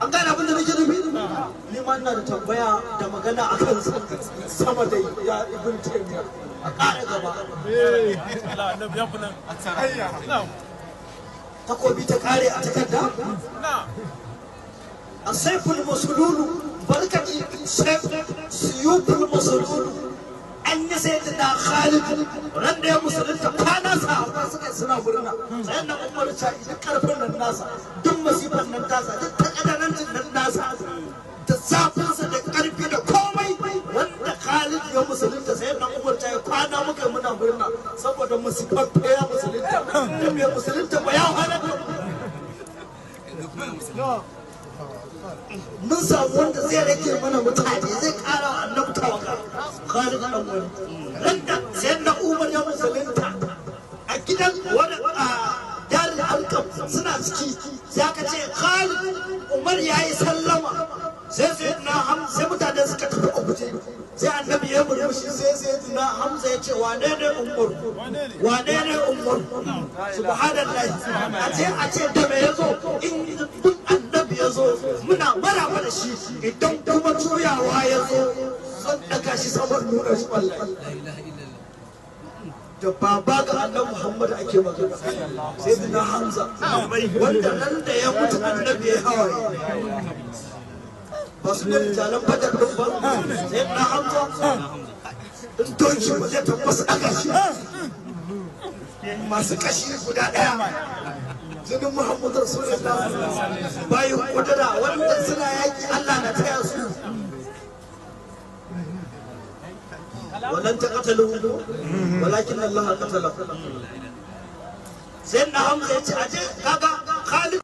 an gane abin da nake nufi liman na da tambaya da magana akan sama da ya ibn taymiya a ƙara gaba takobi ta kare a takarda a saiful masululu barkaci siyuful masululu an yi sai da Khalid ran da ya musulunta kwana sa suka suna murna sai na Umar ta ita karfin nan nasa duk masifan nan tasa duk takadarancin nan nasa da zafinsa da karfi da komai wanda Khalid ya musulunta sai na Umar ta ya kwana muka muna murna saboda masifan ya musulunta da bai musulunta ba ya halaka mun samu wanda zai rage mana mutane zai kara wa annabi tawaka Khalid dan wani randa sai na Umar ya musulunta a gidan wani jarin alkam suna ciki sai aka ce Khalid Umar ya yi sallama sai na Hamza sai mutane suka tafi a guje sai annabi ya murmushi sai na Hamza ya ce wane ne Umar subhanallahi a ce da me yazo in annabi yazo muna maraba da shi idan kuma juyawa yazo zan daga shi saman nuna shi wallahi da baba ga annabi Muhammad ake magana sai na Hamza wanda nan da ya mutu annabi ya hawaye ba su ne jalan badar din ba sai na Hamza in doki ba zai tabbas aka shi masu kashi guda daya jinin Muhammadu Rasulullah bayan kudura wanda suna yaki Allah na taya su ولن تقتلوا ولكن الله قتله سيدنا حمزة يجي أجي كاكا خالد